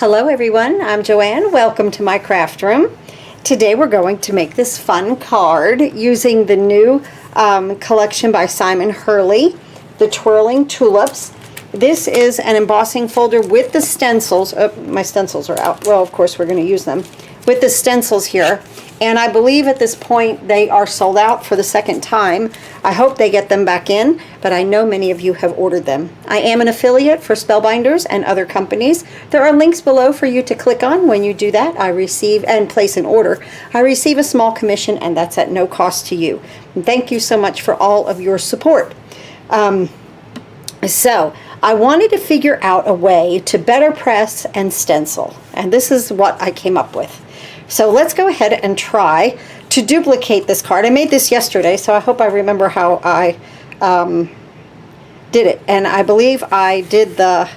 Hello everyone, I'm Joanne. Welcome to my craft room. Today we're going to make this fun card using the new collection by Simon Hurley, the Twirling Tulips. This is an embossing folder with the stencils. Oh, my stencils are out. Well, of course we're going to use them. With the stencils here. And I believe at this point they are sold out for the second time. I hope they get them back in, but I know many of you have ordered them. I am an affiliate for Spellbinders and other companies. There are links below for you to click on. When you do that, I receive and place an order. I receive a small commission, and that's at no cost to you. And thank you so much for all of your support. So I wanted to figure out a way to BetterPress and STENCIL, and this is what I came up with. So let's go ahead and try to duplicate this card. I made this yesterday, so I hope I remember how I did it. And I believe I did the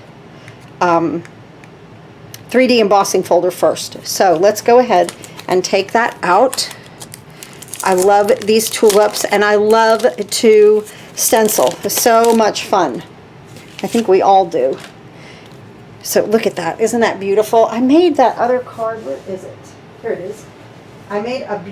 3D embossing folder first. So let's go ahead and take that out. I love these tulips, and I love to stencil. So much fun. I think we all do. So look at that. Isn't that beautiful? I made that other card. Where is it? Here it is. I made a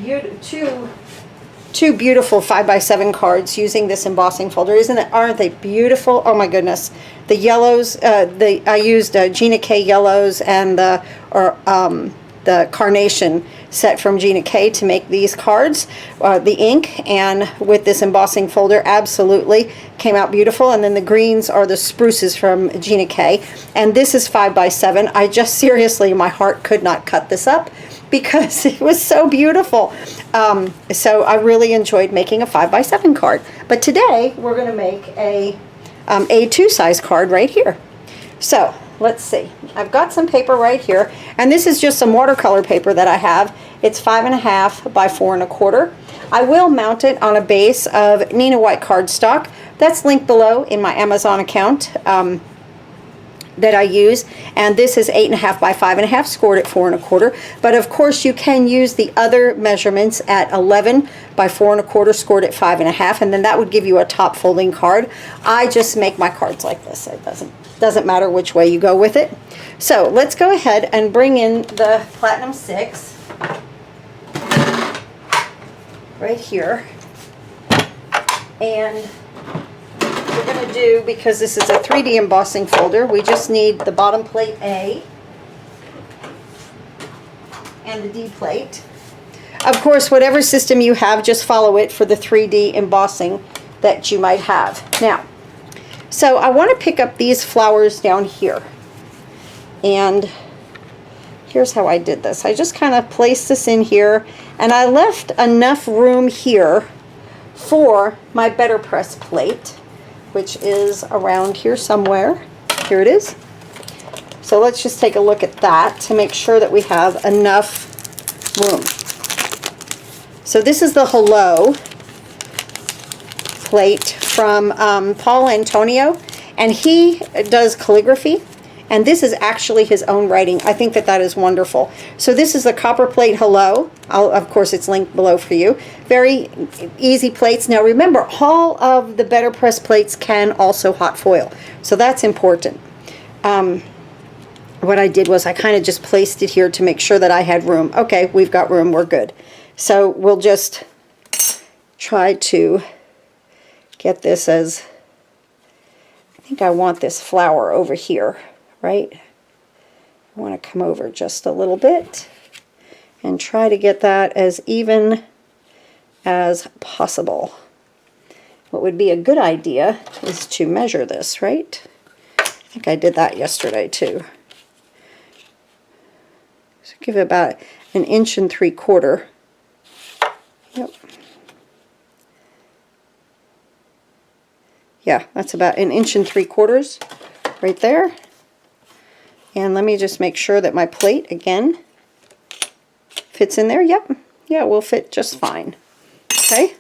two beautiful 5x7 cards using this embossing folder. Aren't they beautiful? Oh my goodness. The yellows, I used GINA K yellows and the Carnation set from GINA K to make these cards. The ink and with this embossing folder absolutely came out beautiful. And then the greens are the spruces from GINA K. And this is 5x7. I just seriously, my heart could not cut this up because it was so beautiful. So I really enjoyed making a 5x7 card. But today we're going to make a A2 size card right here. So let's see. I've got some paper right here, and this is just some watercolor paper that I have. It's 5.5 by 4.25. I will mount it on a base of Nina White cardstock. That's linked below in my Amazon account that I use, and this is 8.5 by 5.5, scored at 4.25. But of course you can use the other measurements at 11 by 4.25, scored at 5.5, and then that would give you a top folding card. I just make my cards like this. It doesn't matter which way you go with it. So let's go ahead and bring in the Platinum 6 right here, and we're going to do, because this is a 3D embossing folder, we just need the bottom plate A and the D plate. Of course, whatever system you have, just follow it for the 3D embossing that you might have. Now, so I want to pick up these flowers down here. And here's how I did this. I just kind of placed this in here, and I left enough room here for my BetterPress plate, which is around here somewhere. Here it is. So let's just take a look at that to make sure that we have enough room. So this is the Hello plate from Paul Antonio, and he does calligraphy, and this is actually his own writing. I think that that is wonderful. So this is the COPPERPLATE Hello. Of course, it's linked below for you. Very easy plates. Now remember, all of the BetterPress plates can also hot foil, so that's important. What I did was I kind of just placed it here to make sure that I had room. Okay, we've got room, we're good. So we'll just try to get this as, I think I want this flower over here, right? I want to come over just a little bit and try to get that as even as possible. What would be a good idea is to measure this, right? I think I did that yesterday too. So give it about 1.75 inches. Yep. Yeah, that's about 1.75 inches right there. And let me just make sure that my plate, again, fits in there. Yep. Yeah, it will fit just fine. Okay.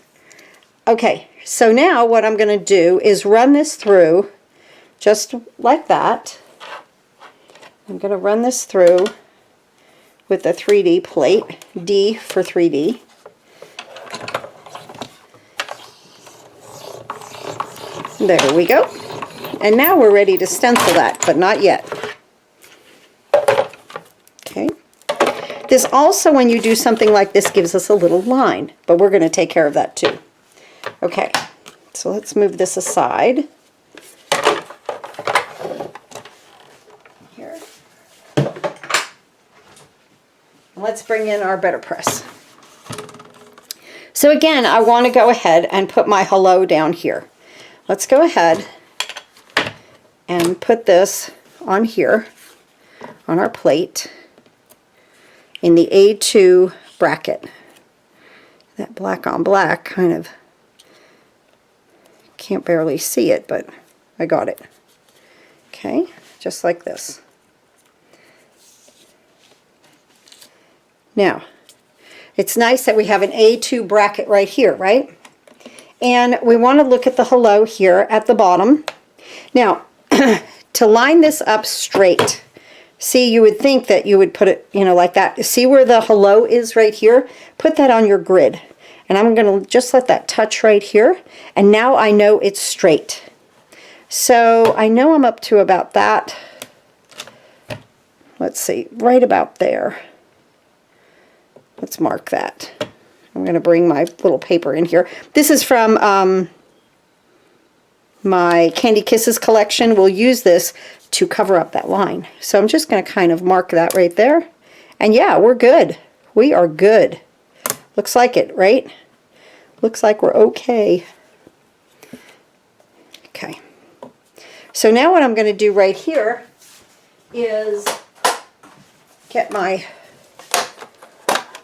Okay, so now what I'm going to do is run this through just like that. I'm going to run this through with the 3D plate, D for 3D. There we go. And now we're ready to stencil that, but not yet. This also, when you do something like this, gives us a little line, but we're going to take care of that too. Okay, so let's move this aside. Here. Let's bring in our BetterPress. So again, I want to go ahead and put my hello down here. Let's go ahead and put this on here, on our plate, in the A2 bracket. That black on black kind of, can't barely see it, but I got it. Okay, just like this. Now, it's nice that we have an A2 bracket right here, right? And we want to look at the hello here at the bottom. Now, to line this up straight, see, you would think that you would put it, you know, like that. See where the hello is right here? Put that on your grid. And I'm going to just let that touch right here. And now I know it's straight. So I know I'm up to about that. Let's see, right about there. Let's mark that. I'm going to bring my little paper in here. This is from my Candy Kisses collection. We'll use this to cover up that line. So I'm just going to kind of mark that right there. And yeah, we're good. We are good. Looks like it, right? Looks like we're okay. Okay. So now what I'm going to do right here is get my...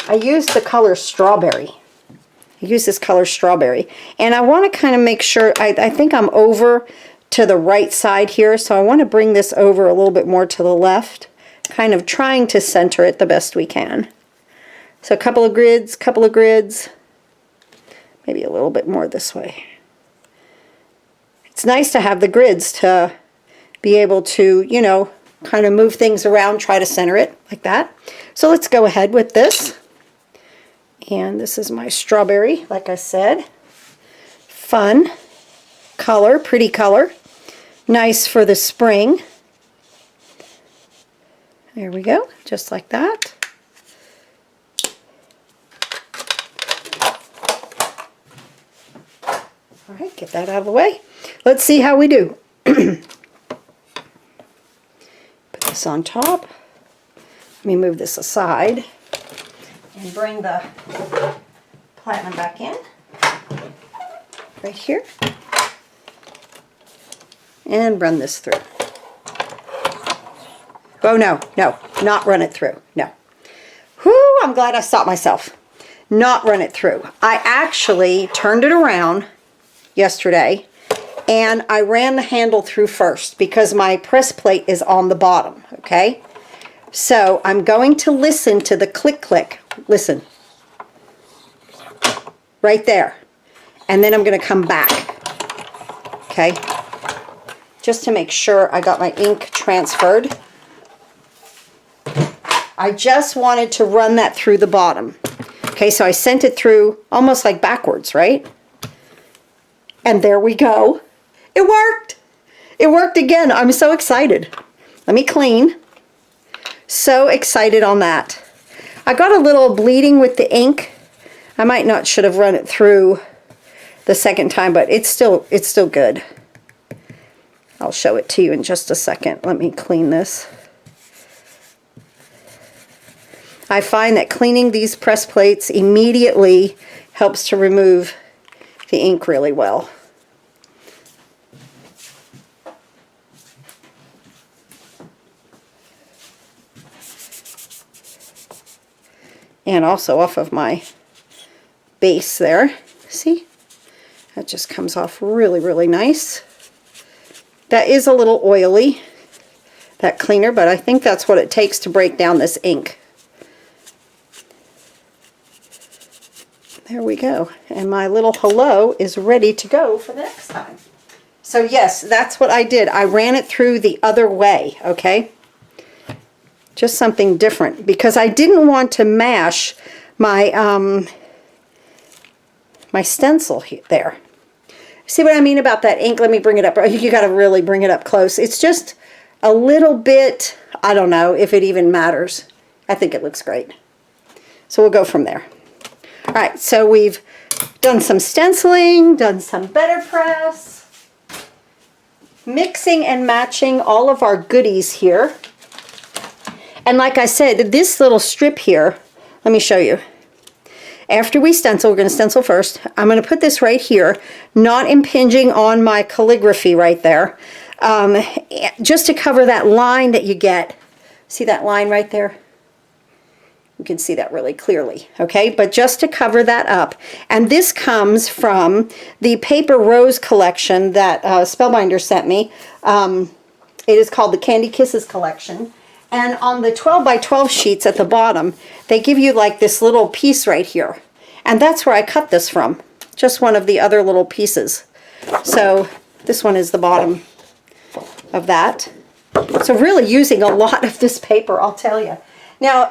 I use the color Strawberry. I use this color Strawberry. And I want to kind of make sure, I think I'm over to the right side here, so I want to bring this over a little bit more to the left, kind of trying to center it the best we can. So a couple of grids, maybe a little bit more this way. It's nice to have the grids to be able to, you know, kind of move things around, try to center it like that. So let's go ahead with this. And this is my Strawberry, like I said. Fun color, pretty color. Nice for the spring. There we go, just like that. All right, get that out of the way. Let's see how we do. Put this on top. Let me move this aside and bring the platinum back in. Right here. And run this through. Oh, no, not run it through. No. Whoo, I'm glad I stopped myself. Not run it through. I actually turned it around yesterday and I ran the handle through first because my press plate is on the bottom, okay? So I'm going to listen to the click click. Listen. Right there. And then I'm going to come back. Okay? Just to make sure I got my ink transferred. I just wanted to run that through the bottom. Okay, so I sent it through almost like backwards, right? And there we go. It worked! It worked again. I'm so excited. Let me clean. So excited on that. I got a little bleeding with the ink. I might not should have run it through the second time, but it's still good. I'll show it to you in just a second. Let me clean this. I find that cleaning these press plates immediately helps to remove the ink really well. And also off of my base there. See? That just comes off really, really nice. That is a little oily, that cleaner, but I think that's what it takes to break down this ink. There we go. And my little hello is ready to go for the next time. So yes, that's what I did. I ran it through the other way, okay? Just something different because I didn't want to mash my my stencil there. See what I mean about that ink? Let me bring it up. You got to really bring it up close. It's just a little bit, I don't know if it even matters. I think it looks great. So we'll go from there. All right, so we've done some stenciling, done some BetterPress, mixing and matching all of our goodies here. And like I said, this little strip here, let me show you. After we stencil, we're going to stencil first. I'm going to put this right here, not impinging on my calligraphy right there, just to cover that line that you get. See that line right there? You can see that really clearly, okay? But just to cover that up. And this comes from the Paper Rose collection that Spellbinders sent me. It is called the Candy Kisses collection. And on the 12 by 12 sheets at the bottom, they give you like this little piece right here. And that's where I cut this from. Just one of the other little pieces. So this one is the bottom of that. So really using a lot of this paper, I'll tell you. Now,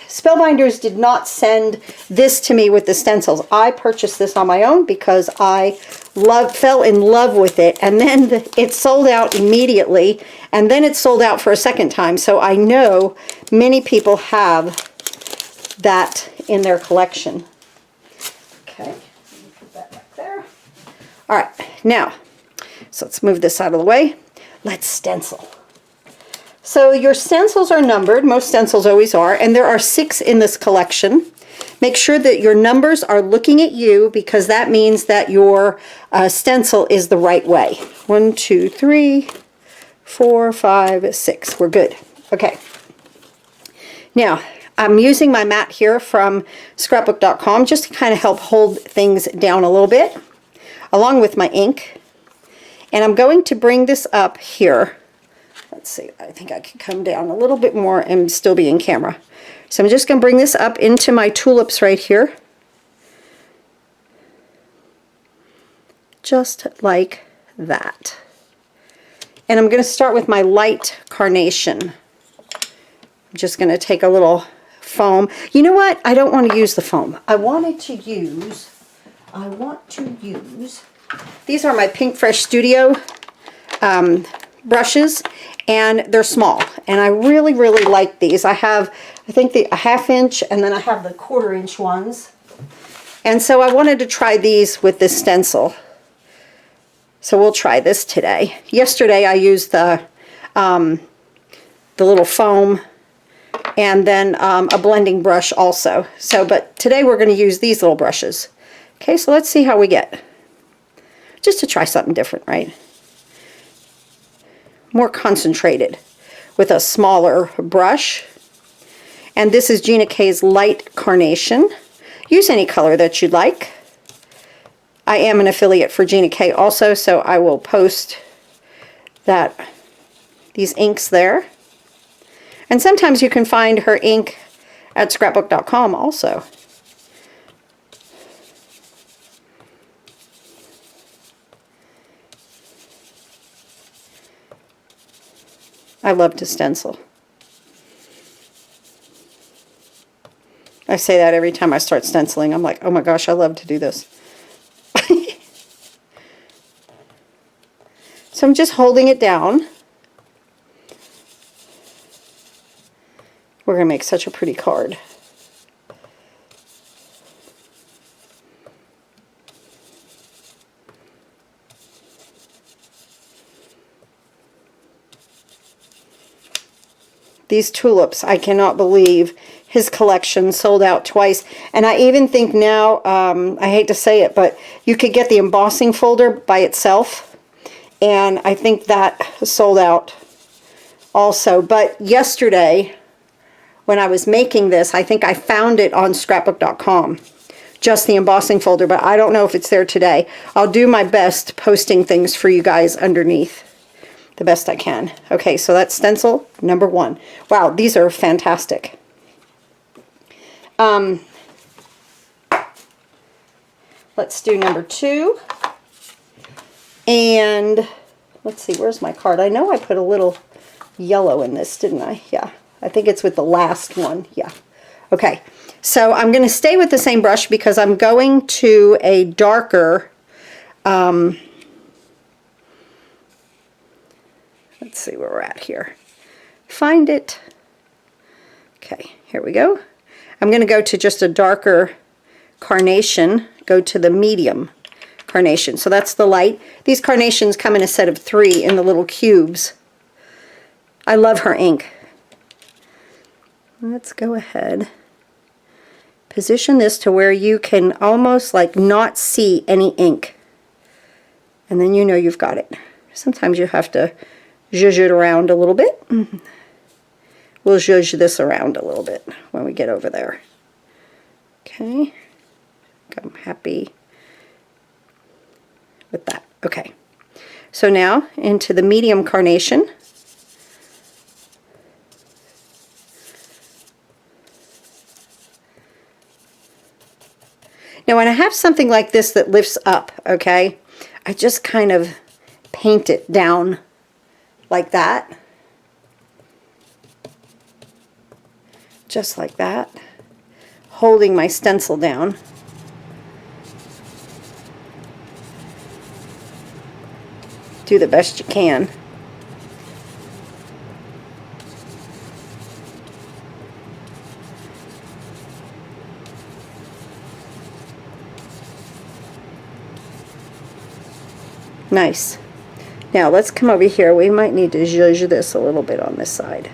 Spellbinders did not send this to me with the stencils. I purchased this on my own because I fell in love with it, and then it sold out immediately, and then it sold out for a second time. So I know many people have that in their collection. Okay, put that back there. All right, now, so let's move this out of the way. Let's stencil. So your stencils are numbered, most stencils always are, and there are 6 in this collection. Make sure that your numbers are looking at you, because that means that your stencil is the right way. 1, 2, 3, 4, 5, 6. We're good. Okay. Now, I'm using my mat here from scrapbook.com just to kind of help hold things down a little bit, along with my ink. And I'm going to bring this up here. Let's see, I think I can come down a little bit more and still be in camera. So I'm just going to bring this up into my tulips right here. Just like that. And I'm going to start with my light carnation. I'm just going to take a little foam. You know what? I don't want to use the foam. I want to use, these are my Pink Fresh Studio brushes, and they're small, and I really like these. I have, I think, a 1/2 inch, and then I have the 1/4 inch ones, and so I wanted to try these with this stencil. So we'll try this today. Yesterday I used the little foam, and then a blending brush also. So, but today we're going to use these little brushes. Okay, so let's see how we get. Just to try something different, right? More concentrated with a smaller brush. And this is Gina K's Light Carnation. Use any color that you'd like. I am an affiliate for Gina K also, so I will post these inks there. And sometimes you can find her ink at scrapbook.com also. I love to stencil. I say that every time I start stenciling. I'm like, oh my gosh, I love to do this. So I'm just holding it down. We're going to make such a pretty card. These tulips, I cannot believe his collection sold out twice. And I even think now, I hate to say it, but you could get the embossing folder by itself. And I think that sold out also. But yesterday, when I was making this, I think I found it on scrapbook.com. Just the embossing folder, but I don't know if it's there today. I'll do my best posting things for you guys underneath. The best I can. Okay, so that's stencil number 1. Wow, these are fantastic. Let's do number 2. And let's see, where's my card? I know I put a little yellow in this, didn't I? Yeah, I think it's with the last one. Yeah. Okay, so I'm going to stay with the same brush because I'm going to a darker let's see where we're at here. Find it. Okay, here we go. I'm going to go to just a darker carnation, go to the medium carnation. So that's the light. These carnations come in a set of 3 in the little cubes. I love her ink. Let's go ahead. Position this to where you can almost like not see any ink. And then you know you've got it. Sometimes you have to zhuzh it around a little bit. We'll zhuzh this around a little bit when we get over there. Okay. I'm happy with that. Okay. So now into the medium carnation. Now when I have something like this that lifts up, okay, I just kind of paint it down like that. Just like that. Holding my stencil down. Do the best you can. Nice. Now let's come over here. We might need to zhuzh this a little bit on this side.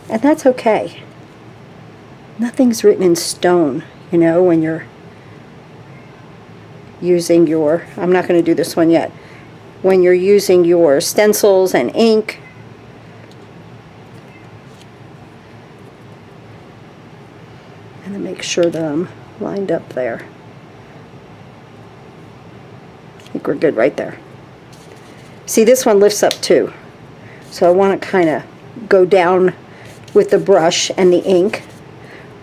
And that's okay. Nothing's written in stone, you know, when you're using your, I'm not going to do this one yet, when you're using your stencils and ink. And then make sure that I'm lined up there. I think we're good right there. See, this one lifts up too. So I want to kind of go down with the brush and the ink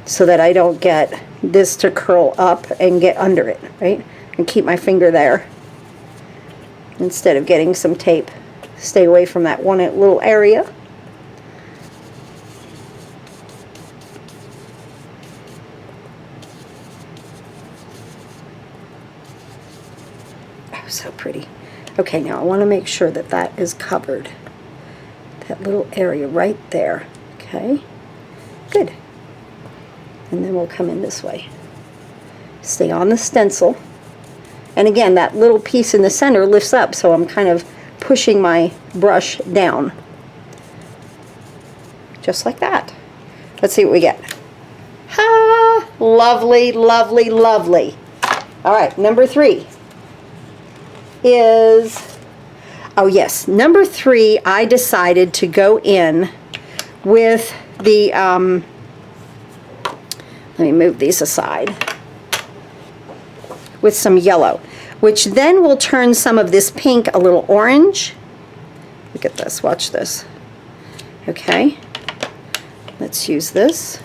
so that I don't get this to curl up and get under it, right? And keep my finger there instead of getting some tape. Stay away from that one little area. Oh, so pretty. Okay, now I want to make sure that that is covered. That little area right there. Okay, good. And then we'll come in this way. Stay on the stencil. And again, that little piece in the center lifts up, so I'm kind of pushing my brush down. Just like that. Let's see what we get. Ha! Lovely, lovely, lovely. All right, number 3 is, oh yes, number 3, I decided to go in with the, let me move these aside, with some yellow, which then will turn some of this pink a little orange. Look at this, watch this. Okay, let's use this.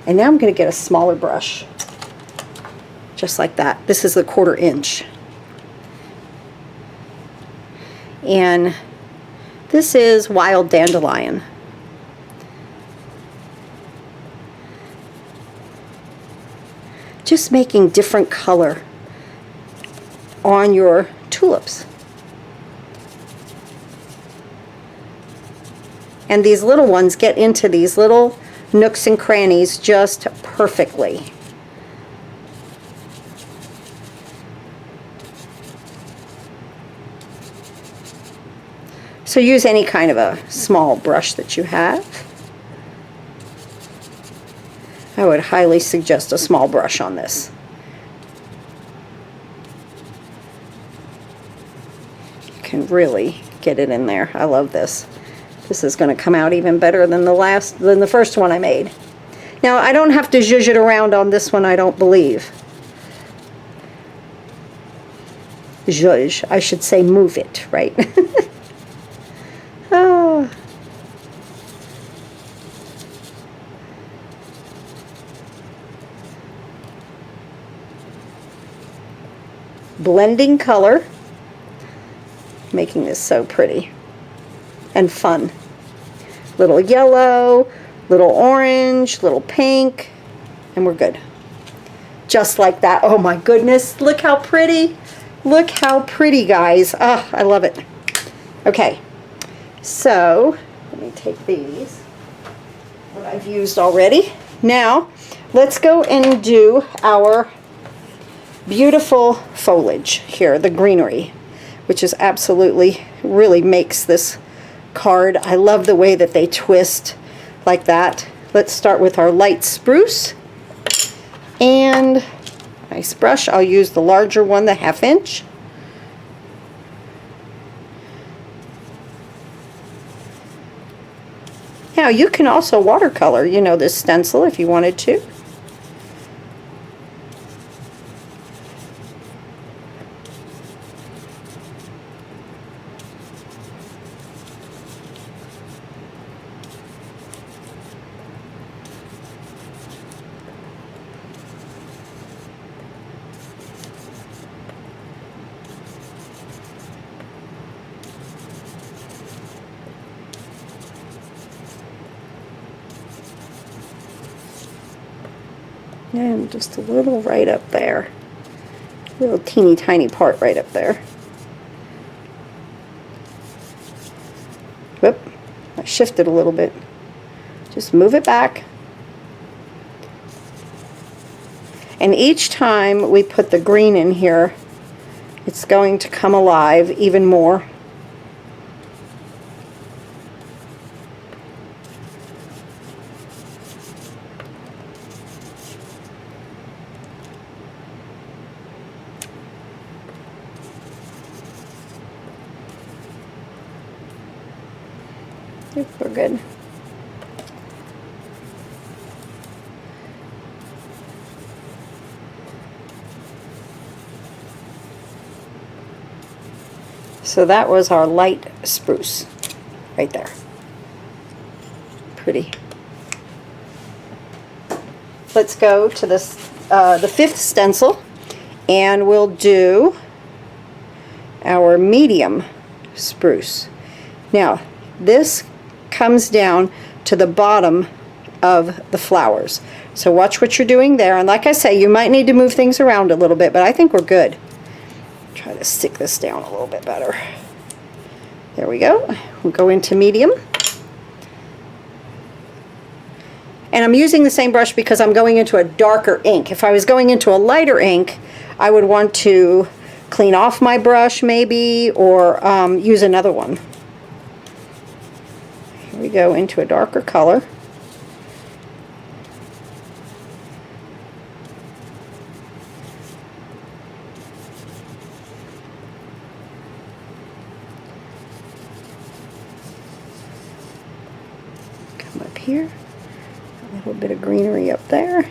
And now I'm going to get a smaller brush, just like that. This is the 1/4 inch. And this is Wild Dandelion. Just making different color on your tulips. And these little ones get into these little nooks and crannies just perfectly. So use any kind of a small brush that you have. I would highly suggest a small brush on this. You can really get it in there. I love this. This is going to come out even better than the first one I made. Now I don't have to zhuzh it around on this one, I don't believe. Zhuzh, I should say move it, right? Oh. Blending color, making this so pretty and fun. Little yellow, little orange, little pink, and we're good. Just like that. Oh my goodness, look how pretty. Look how pretty, guys. Oh, I love it. Okay, so let me take these, what I've used already. Now, let's go and do our beautiful foliage here, the greenery, which is absolutely, really makes this card. I love the way that they twist like that. Let's start with our light spruce. And nice brush. I'll use the larger one, the 1/2 inch. Now you can also watercolor, you know, this stencil if you wanted to. And just a little right up there. Little teeny tiny part right up there. Whoop, I shifted a little bit. Just move it back. And each time we put the green in here, it's going to come alive even more. Yep, we're good. So that was our light spruce right there. Pretty. Let's go to this, the 5th stencil, and we'll do our medium spruce. Now, this comes down to the bottom of the flowers. So watch what you're doing there. And like I say, you might need to move things around a little bit, but I think we're good. Try to stick this down a little bit better. There we go. We'll go into medium. And I'm using the same brush because I'm going into a darker ink. If I was going into a lighter ink, I would want to clean off my brush maybe, or use another one. Here we go into a darker color. Come up here, a little bit of greenery up there.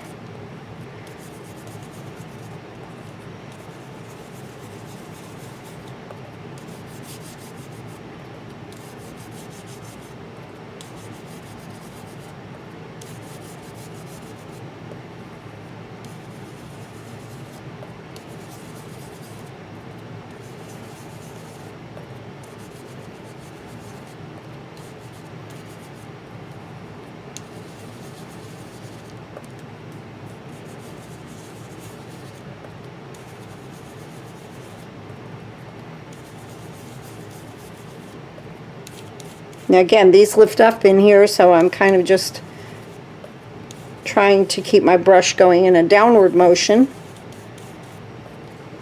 Now again, these lift up in here, so I'm kind of just trying to keep my brush going in a downward motion,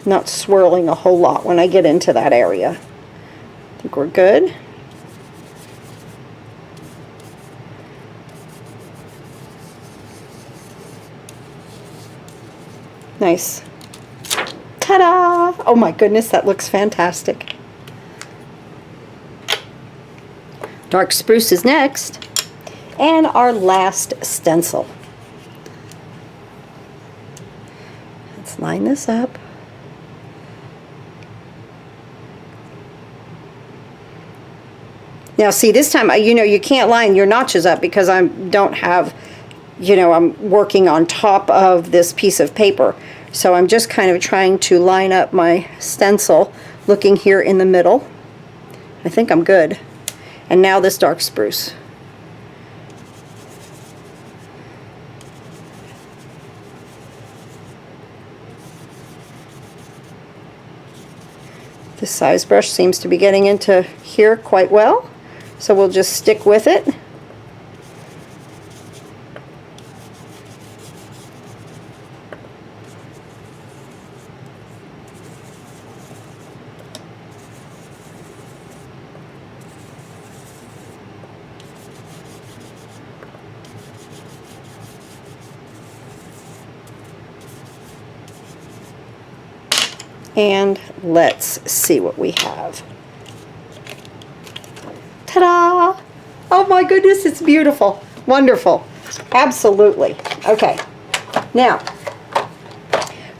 not swirling a whole lot when I get into that area. I think we're good. Nice. Ta-da! Oh my goodness, that looks fantastic. Dark spruce is next, and our last stencil. Let's line this up. Now see, this time, you know, you can't line your notches up because I don't have, you know, I'm working on top of this piece of paper. So I'm just kind of trying to line up my stencil, looking here in the middle. I think I'm good. And now this dark spruce. This size brush seems to be getting into here quite well, so we'll just stick with it. And let's see what we have. Ta-da! Oh my goodness, it's beautiful. Wonderful. Absolutely. Okay. Now,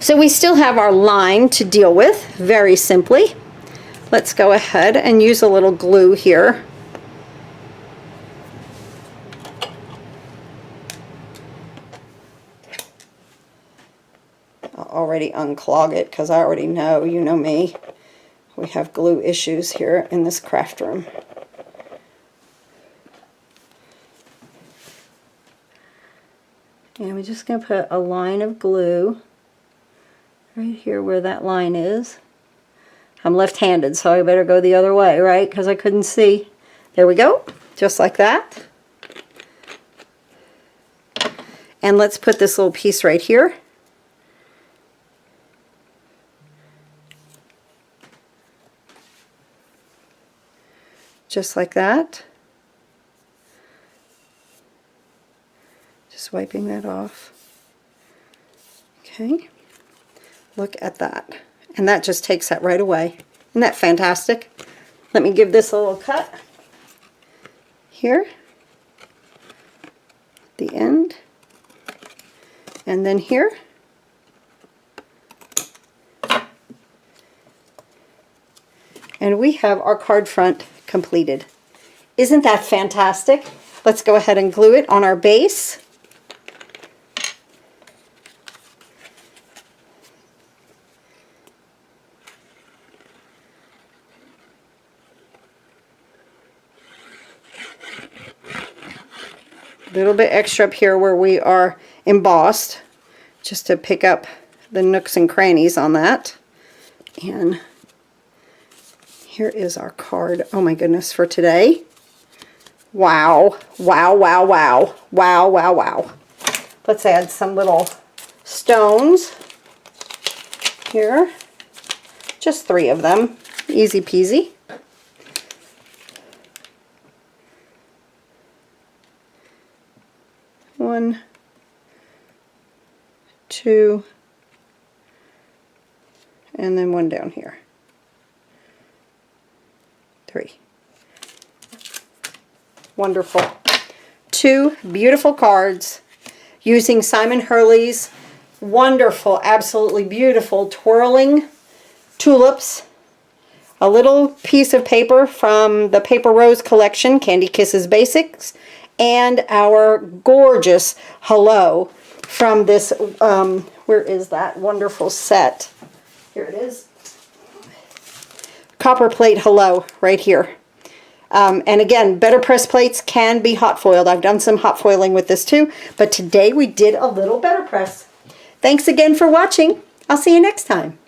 so we still have our line to deal with, very simply. Let's go ahead and use a little glue here. I'll already unclog it because I already know, you know me, we have glue issues here in this craft room. And we're just going to put a line of glue right here where that line is. I'm left-handed, so I better go the other way, right? Because I couldn't see. There we go, just like that. And let's put this little piece right here. Just like that. Just wiping that off. Okay. Look at that. And that just takes that right away. Isn't that fantastic? Let me give this a little cut. Here. The end. And then here. And we have our card front completed. Isn't that fantastic? Let's go ahead and glue it on our base. A little bit extra up here where we are embossed, just to pick up the nooks and crannies on that. And here is our card. Oh my goodness, for today. Wow, wow, wow, wow, wow, wow, wow. Let's add some little stones here. Just 3 of them, easy peasy. One, 2, and then 1 down here. 3. Wonderful. 2 beautiful cards using Simon Hurley's wonderful, absolutely beautiful twirling tulips. A little piece of paper from the Paper Rose collection, Candy Kisses Basics, and our gorgeous hello from this, where is that wonderful set? Here it is. COPPERPLATE hello right here. And again, BetterPress plates can be hot foiled. I've done some hot foiling with this too, but today we did a little BetterPress. Thanks again for watching. I'll see you next time.